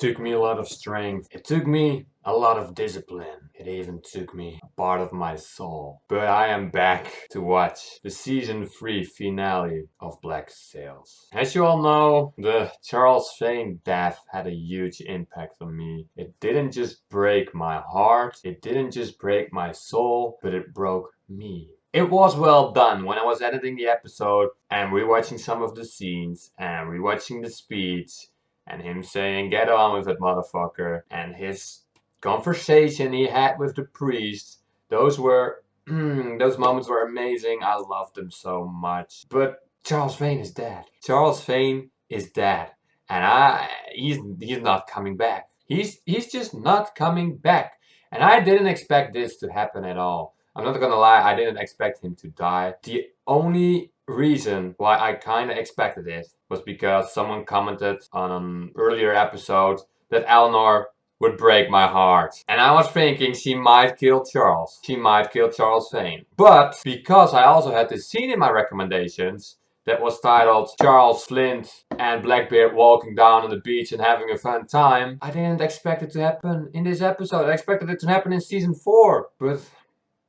took me a lot of strength. It took me a lot of discipline. It even took me a part of my soul. But I am back to watch the season 3 finale of Black Sails. As you all know, the Charles Vane death had a huge impact on me. It didn't just break my heart, it didn't just break my soul, but it broke me. It was well done when I was editing the episode and rewatching some of the scenes and rewatching the speech and him saying get on with it motherfucker and his conversation he had with the priest. Those moments were amazing. I loved them so much. But Charles Vane is dead. Charles Vane is dead. And he's not coming back. He's just not coming back. And I didn't expect this to happen at all. I'm not gonna lie, I didn't expect him to die. The only reason why I kinda expected it was because someone commented on an earlier episode that Eleanor would break my heart. And I was thinking she might kill Charles. She might kill Charles Vane. But because I also had this scene in my recommendations that was titled Charles, Flint and Blackbeard walking down on the beach and having a fun time, I didn't expect it to happen in this episode. I expected it to happen in season 4. But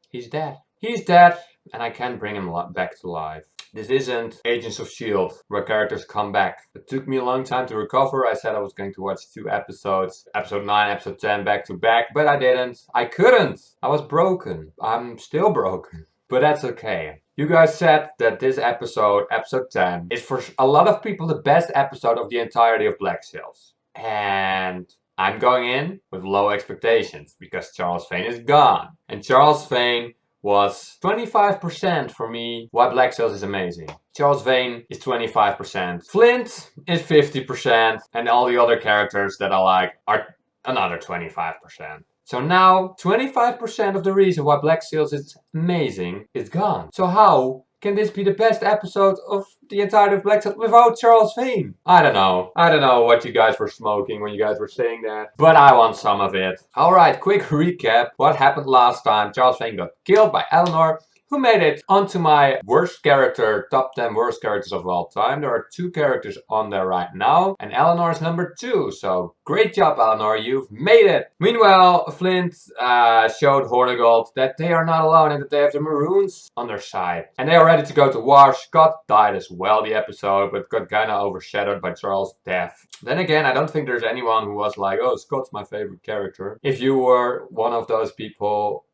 he's dead. He's dead and I can't bring him back to life. This isn't Agents of S.H.I.E.L.D. where characters come back. It took me a long time to recover. I said I was going to watch 2 episodes, episode 9, episode 10 back to back, but I didn't. I couldn't. I was broken. I'm still broken. But that's okay. You guys said that this episode, episode 10, is for a lot of people the best episode of the entirety of Black Sails. And I'm going in with low expectations because Charles Vane is gone. And Charles Vane was 25% for me why Black Sails is amazing. Charles Vane is 25%. Flint is 50%. And all the other characters that I like are another 25%. So now 25% of the reason why Black Sails is amazing is gone. So how can this be the best episode of the entirety of Black Sails without Charles Vane? I don't know. I don't know what you guys were smoking when you guys were saying that. But I want some of it. Alright, quick recap. What happened last time? Charles Vane got killed by Eleanor, who made it onto my worst character, top 10 worst characters of all time. There are 2 characters on there right now, and Eleanor is number 2. So great job, Eleanor, you've made it. Meanwhile, Flint showed Hornigold that they are not alone and that they have the Maroons on their side. And they are ready to go to war. Scott died as well the episode, but got kinda overshadowed by Charles' death. Then again, I don't think there's anyone who was like, oh, Scott's my favorite character. If you were one of those people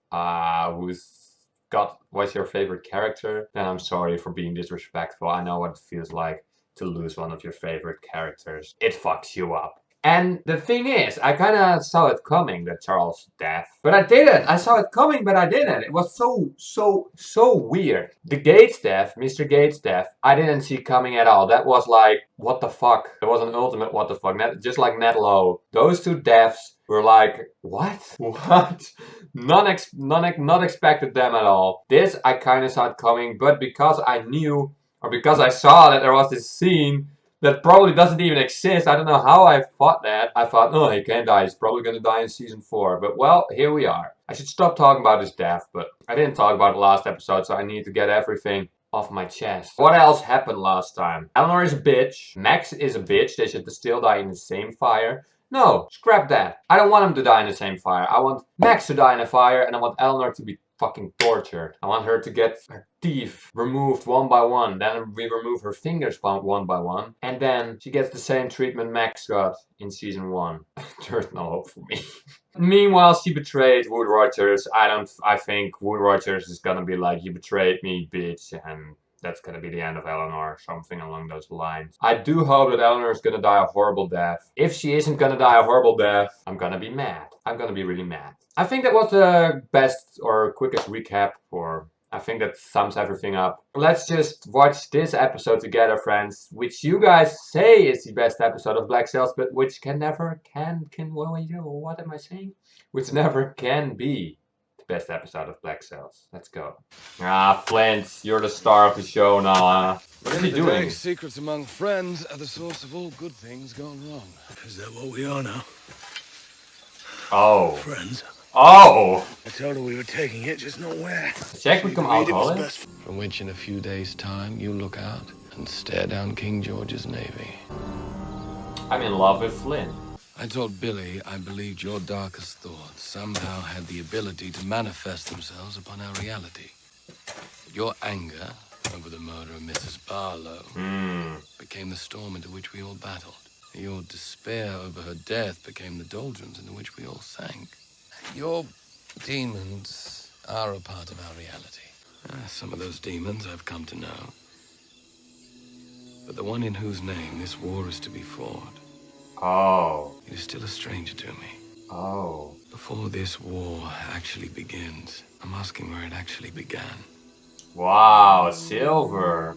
Scott was your favorite character, then I'm sorry for being disrespectful. I know what it feels like to lose one of your favorite characters. It fucks you up. And the thing is, I kind of saw it coming, that Charles' death. But I didn't. I saw it coming, but I didn't. It was so weird. The Gates death, Mr. Gates' death, I didn't see coming at all. That was like, what the fuck? It was an ultimate what the fuck. Just like Ned Lowe. Those 2 deaths were like, what? What? Not expected them at all. This, I kind of saw it coming, but because I knew, or because I saw that there was this scene that probably doesn't even exist. I don't know how I thought that. I thought, no, he can't die. He's probably going to die in season 4. But well, here we are. I should stop talking about his death, but I didn't talk about it last episode, so I need to get everything off my chest. What else happened last time? Eleanor is a bitch. Max is a bitch. They should still die in the same fire. No, scrap that. I don't want him to die in the same fire. I want Max to die in a fire, and I want Eleanor to be fucking tortured. I want her to get her teeth removed one by one. Then we remove her fingers one by one. And then she gets the same treatment Max got in season 1. There's no hope for me. Meanwhile, she betrayed Wood Rogers. I think Wood Rogers is gonna be like, you betrayed me, bitch. And that's gonna be the end of Eleanor, something along those lines. I do hope that Eleanor is gonna die a horrible death. If she isn't gonna die a horrible death, I'm gonna be mad. I'm gonna be really mad. I think that was the best or quickest recap, or I think that sums everything up. Let's just watch this episode together, friends, which you guys say is the best episode of Black Sails, but which what am I saying? Which never can be best episode of Black Sails. Let's go. Ah, Flint, you're the star of the show now, huh? What are you doing? Secrets among friends are the source of all good things gone wrong. Is that what we are now? Oh. Friends. Oh! I told her we were taking it, just nowhere. Jack become alcoholic? From which in a few days' time you look out and stare down King George's navy. I'm in love with Flint. I told Billy I believed your darkest thoughts somehow had the ability to manifest themselves upon our reality. But your anger over the murder of Mrs. Barlow became the storm into which we all battled. Your despair over her death became the doldrums into which we all sank. Your demons are a part of our reality. Some of those demons I've come to know. But the one in whose name this war is to be fought. Oh. It is still a stranger to me. Oh. Before this war actually begins, I'm asking where it actually began. Wow, silver.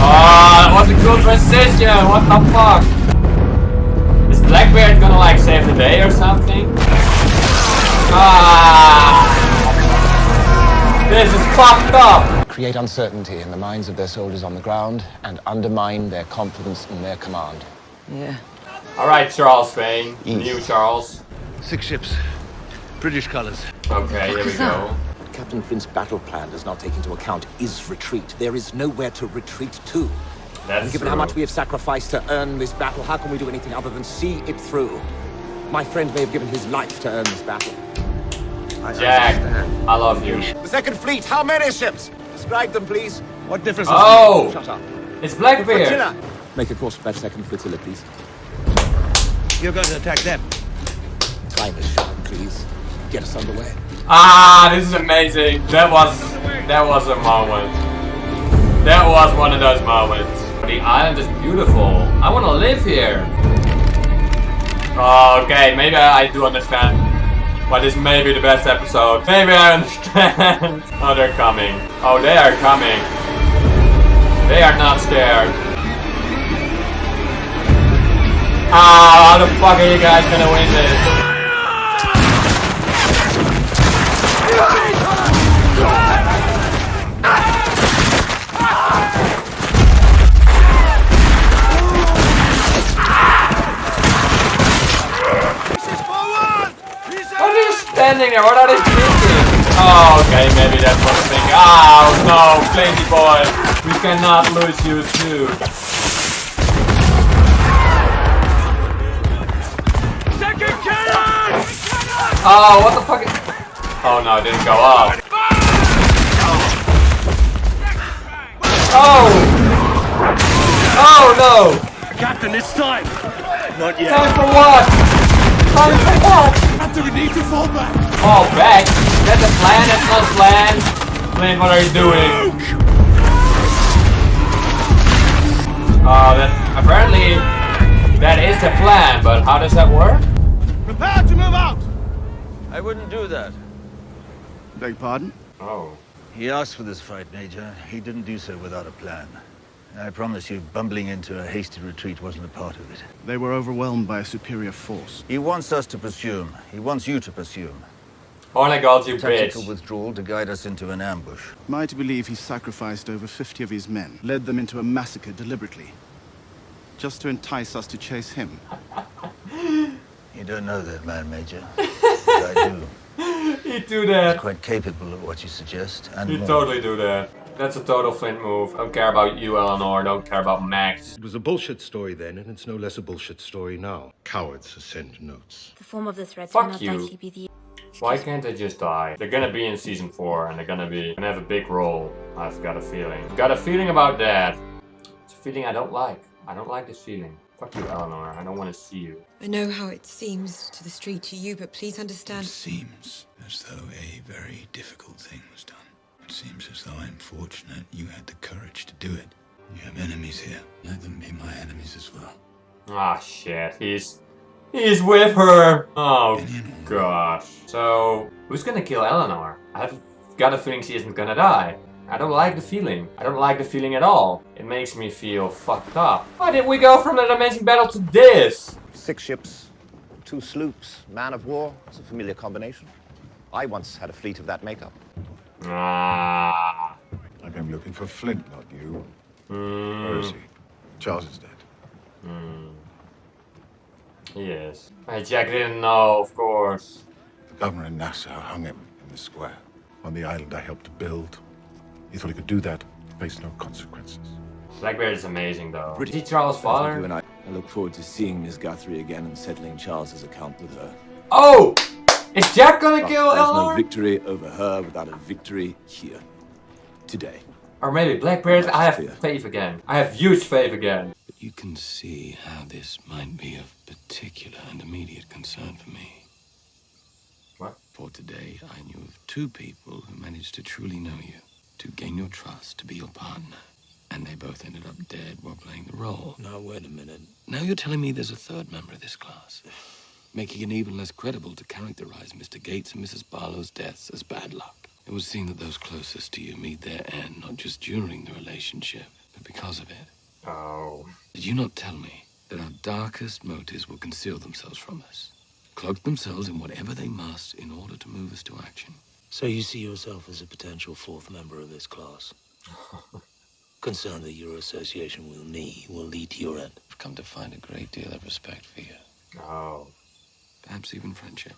Oh, that was a cool transition. What the fuck? Is Blackbeard gonna like save the day or something? Ah! This is fucked up! Create uncertainty in the minds of their soldiers on the ground and undermine their confidence in their command. Yeah. Alright, Charles Vane. New Charles. 6 ships. British colors. Okay, here we go. Captain Flint's battle plan does not take into account his retreat. There is nowhere to retreat to. That's and given true. how much we have sacrificed to earn this battle, how can we do anything other than see it through? My friend may have given his life to earn this battle. Jack, I love you. The Second Fleet, how many ships? Describe them, please. What difference Oh! Shut up. It's Blackbeard! Flotilla. Make a course for that Second Flotilla, please. You're going to attack them. Time is short, please. Get us underway. Ah, this is amazing. That was a moment. That was one of those moments. The island is beautiful. I want to live here. Okay, maybe I do understand. But this may be the best episode. Maybe I understand. Oh, they're coming. Oh, they are coming. They are not scared. Ah, how the fuck are you guys gonna win this? Standing there, what are they thinking? Oh, okay, maybe that's what they're thinking. Oh no, Flinty boy, we cannot lose you too. Second cannon! Oh, what the fuck? Oh no, it didn't go off. Oh! Oh no! Captain, it's time! Not yet. Time for what? Time for what? Captain, we need to fall back! Oh, back? That's a plan, that's not a plan. Flint, what are you doing? Oh, that apparently that is the plan, but how does that work? Prepare to move out! I wouldn't do that. Beg pardon? Oh. He asked for this fight, Major. He didn't do so without a plan. I promise you, bumbling into a hasty retreat wasn't a part of it. They were overwhelmed by a superior force. He wants us to pursue him. He wants you to pursue him. Oh my god, you Tactical bitch. withdrawal to guide us into an ambush. Am I to believe he sacrificed over 50 of his men, led them into a massacre deliberately, just to entice us to chase him? You don't know that man, Major. But I do. You do that. He's quite capable of what you suggest, and You more. totally do that. That's a total Flint move. Don't care about you, Eleanor. Don't care about Max. It was a bullshit story then, and it's no less a bullshit story now. Cowards send notes. The form of the threats Fuck may not you. likely be the... Why can't they just die? They're gonna be in season 4 and they're gonna have a big role. I've got a feeling. Got a feeling about that. It's a feeling I don't like. I don't like this feeling. Fuck you, Eleanor. I don't want to see you. I know how it seems to the street to you, but please understand. It seems as though a very difficult thing was done. It seems as though I'm fortunate you had the courage to do it. You have enemies here. Let them be my enemies as well. Ah, shit. He's with her. Oh, gosh. So, who's gonna kill Eleanor? I've got a feeling she isn't gonna die. I don't like the feeling. I don't like the feeling at all. It makes me feel fucked up. Why did we go from that amazing battle to this? 6 ships, 2 sloops, man of war. It's a familiar combination. I once had a fleet of that makeup. Ah. I came looking for Flint, not you. Where is he? Charles is dead. He is. Hey, Jack didn't know, of course. The governor in Nassau hung him in the square. On the island I helped to build. He thought he could do that, face no consequences. Blackbeard is amazing though. Pretty- Is he Charles' father? And I look forward to seeing Miss Guthrie again and settling Charles's account with her. Oh! Is Jack gonna But kill there's no Eleanor? victory over her without a victory here. Today. Or maybe Blackbeard? I have Clear. faith again. I have huge faith again. But you can see how this might be of particular and immediate concern for me. What? For today, I knew of two people who managed to truly know you, to gain your trust, to be your partner. And they both ended up dead while playing the role. Now, wait a minute. Now you're telling me there's a third member of this class, making it even less credible to characterize Mr. Gates and Mrs. Barlow's deaths as bad luck. It would seem that those closest to you meet their end not just during the relationship, but because of it. Oh. Did you not tell me that our darkest motives will conceal themselves from us, cloak themselves in whatever they must in order to move us to action? So you see yourself as a potential fourth member of this class? Concerned that your association with me will lead to your end? I've come to find a great deal of respect for you. Oh. Perhaps even friendship.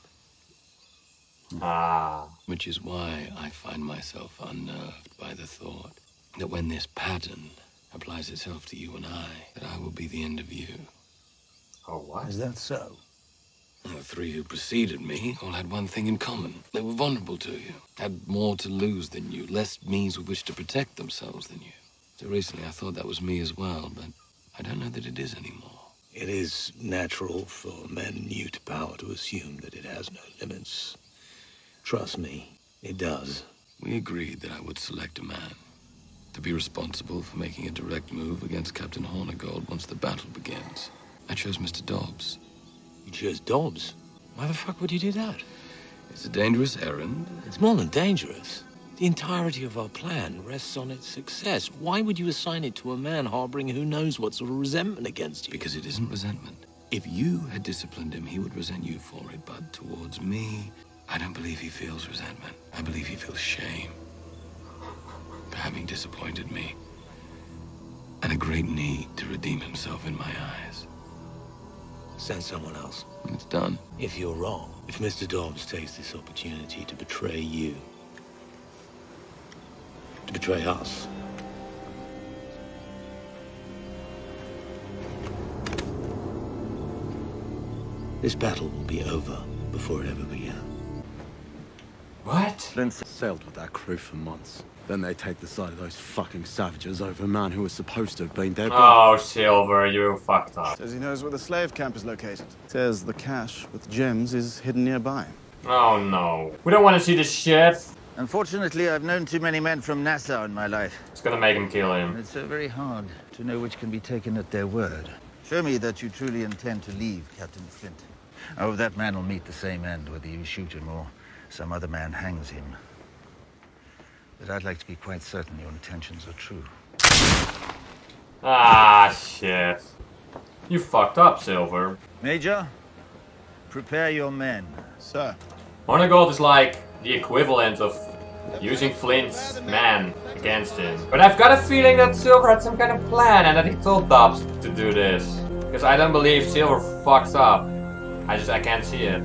Ah. Which is why I find myself unnerved by the thought that when this pattern applies itself to you and I, that I will be the end of you. Oh, what? Is that so? The three who preceded me all had one thing in common. They were vulnerable to you, had more to lose than you, less means with which to protect themselves than you. So recently I thought that was me as well, but I don't know that it is anymore. It is natural for men new to power to assume that it has no limits. Trust me, it does. We agreed that I would select a man to be responsible for making a direct move against Captain Hornigold once the battle begins. I chose Mr. Dobbs. You chose Dobbs? Why the fuck would you do that? It's a dangerous errand. It's more than dangerous. The entirety of our plan rests on its success. Why would you assign it to a man harboring who knows what sort of resentment against you? Because it isn't resentment. If you had disciplined him, he would resent you for it. But towards me, I don't believe he feels resentment. I believe he feels shame for having disappointed me, and a great need to redeem himself in my eyes. Send someone else. It's done. If you're wrong, if Mr. Dobbs takes this opportunity to betray you, to betray us, this battle will be over before it ever began. What? Flint sailed with that crew for months. Then they take the side of those fucking savages over a man who was supposed to have been dead. Oh, Silver, you fucked up. Says he knows where the slave camp is located. Says the cache with gems is hidden nearby. Oh no. We don't want to see this shit. Unfortunately, I've known too many men from Nassau in my life. It's gonna make him kill him. It's so very hard to know which can be taken at their word. Show me that you truly intend to leave, Captain Flint. Oh, that man will meet the same end, whether you shoot him or some other man hangs him. But I'd like to be quite certain your intentions are true. Ah, shit. You fucked up, Silver. Major, prepare your men. Sir. Hornigold is like the equivalent of using Flint's man against him. But I've got a feeling that Silver had some kind of plan and that he told Dobbs to do this. Because I don't believe Silver fucks up. I can't see it.